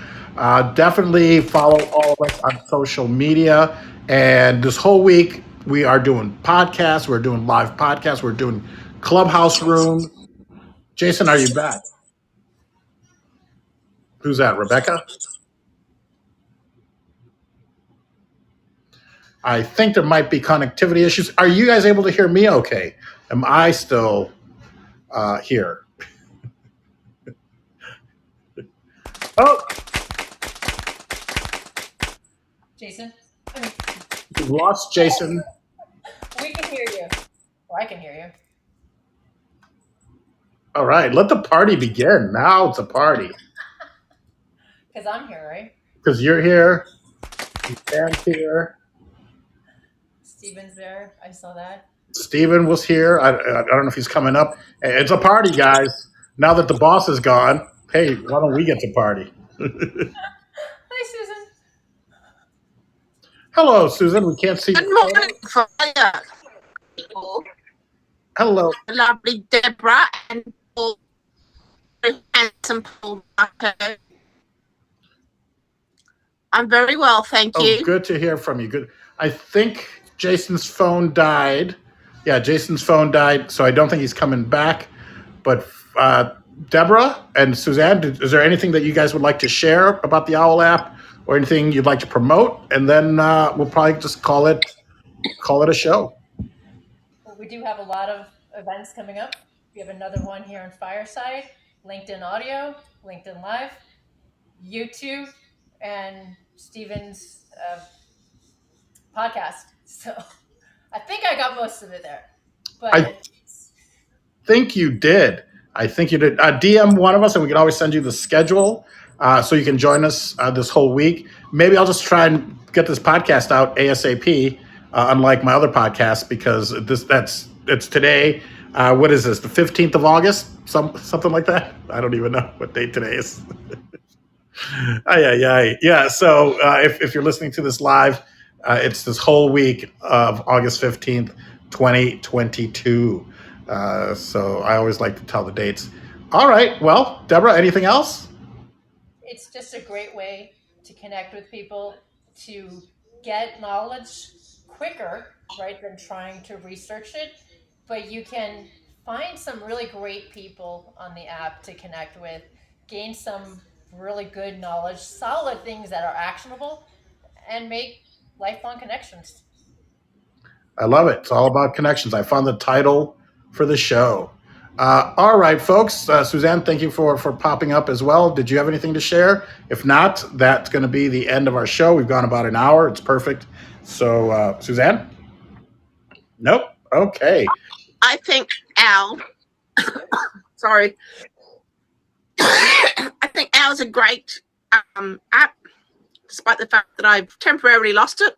Definitely follow all of us on social media. And this whole week, we are doing podcasts. We're doing live podcasts. We're doing Clubhouse Room. Jason, are you back? Who's that, Rebecca? I think there might be connectivity issues. Are you guys able to hear me okay? Am I still here? Oh, Jason, we lost Jason. we can hear you. Well, I can hear you. All right, let the party begin. Now it's a party. Because I'm here, right? Because you're here, Dan's here, Steven's there. I saw that. Steven was here. I don't know if he's coming up. Hey, it's a party, guys. Now that the boss is gone, hey, why don't we get to party? Hi, Susan. Hello, Susan. We can't see Good you. morning, Fire. Hello. Lovely Deborah and Paul, very handsome Paul Vato. I'm very well, thank Oh, you. good to hear from you. Good. I think Jason's phone died. Yeah, Jason's phone died, so I don't think he's coming back. But Deborah and Suzanne, is there anything that you guys would like to share about the Owwll app, or anything you'd like to promote? And then we'll probably just call it a show. Well, we do have a lot of events coming up. We have another one here on Fireside, LinkedIn Audio, LinkedIn Live, YouTube, and Steven's podcast. So I think I got most of it there. But I think you did. DM one of us, and we can always send you the schedule so you can join us this whole week. Maybe I'll just try and get this podcast out ASAP, unlike my other podcast, because it's today. What is this? The 15th of August? Something like that. I don't even know what date today is. Yeah. So if you're listening to this live, it's this whole week of August 15th, 2022. So I always like to tell the dates. All right. Well, Deborah, anything else? it's just a great way to connect with people, to get knowledge quicker, right, than trying to research it. But you can find some really great people on the app to connect with, gain some really good knowledge, solid things that are actionable, and make lifelong connections. I love it. It's all about connections. I found the title for the show. All right, folks. Suzanne, thank you for popping up as well. Did you have anything to share? If not, that's going to be the end of our show. We've gone about an hour. It's perfect. So, Suzanne? Nope. Okay. I think Owwll, sorry. I think Owwll's a great app, despite the fact that I've temporarily lost it.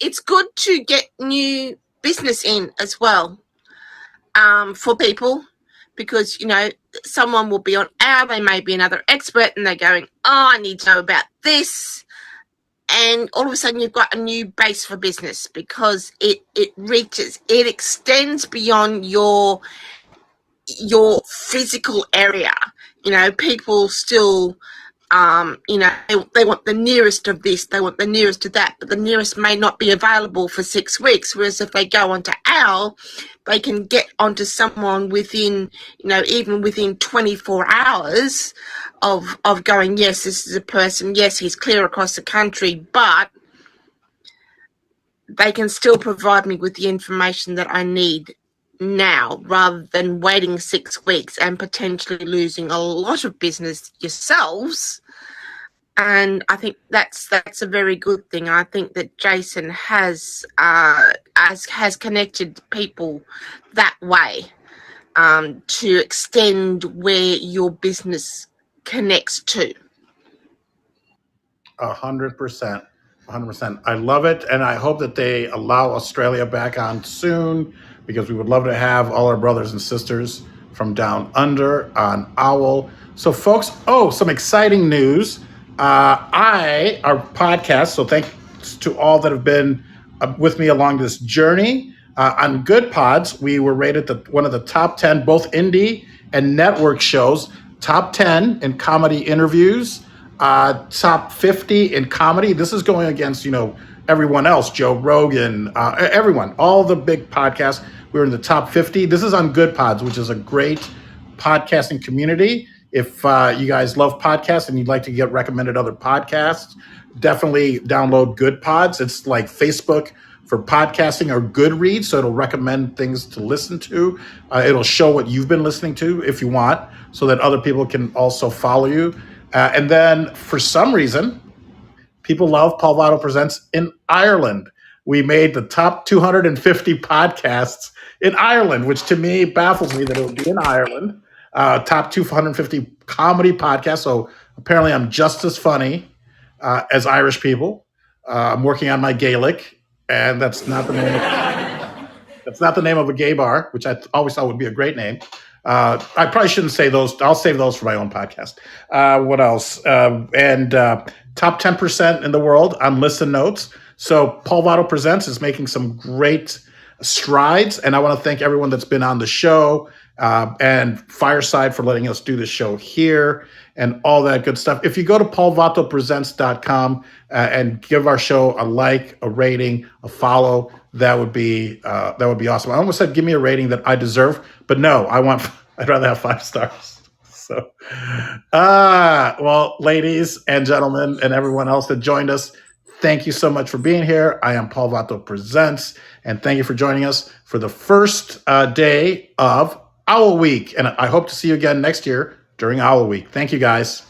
It's good to get new business in as well for people, because, someone will be on Owwll, they may be another expert, and they're going, oh, I need to know about this. And all of a sudden you've got a new base for business, because it extends beyond your physical area. People still, they want the nearest of this, they want the nearest of that, but the nearest may not be available for 6 weeks. Whereas if they go onto Owwll, they can get onto someone within, even within 24 hours of going, yes, this is a person, yes, he's clear across the country, but they can still provide me with the information that I need now, rather than waiting 6 weeks and potentially losing a lot of business yourselves. And I think that's a very good thing. I think that Jason has connected people that way, to extend where your business connects to. 100%. 100%. I love it. And I hope that they allow Australia back on soon, because we would love to have all our brothers and sisters from down under on Owwll. So, folks, some exciting news. Our podcast, so thanks to all that have been with me along this journey. On Good Pods, we were rated one of the top 10, both indie and network shows, top 10 in comedy interviews, top 50 in comedy. This is going against, everyone else, Joe Rogan, everyone, all the big podcasts. We were in the top 50. This is on Good Pods, which is a great podcasting community. If you guys love podcasts and you'd like to get recommended other podcasts, definitely download Good Pods. It's like Facebook for podcasting, or Goodreads, so it'll recommend things to listen to. It'll show what you've been listening to if you want, so that other people can also follow you. And then for some reason, people love Paul Vato Presents in Ireland. we made the top 250 podcasts in Ireland, which to me baffles me that it would be in Ireland. Top 250 comedy podcasts. So apparently I'm just as funny as Irish people. I'm working on my Gaelic, and that's not the name of a gay bar, which I always thought would be a great name. I probably shouldn't say those. I'll save those for my own podcast. What else? And top 10% in the world on Listen Notes. So Paul Vato Presents is making some great strides, and I want to thank everyone that's been on the show and Fireside for letting us do the show here and all that good stuff. If you go to paulvatopresents.com and give our show a like, a rating, a follow, that would be awesome. I almost said give me a rating that I deserve, but no, I'd rather have 5 stars. So, well, ladies and gentlemen, and everyone else that joined us, thank you so much for being here. I am Paul Vato Presents, and thank you for joining us for the first day of Owwll Week. And I hope to see you again next year during Owwll Week. Thank you, guys.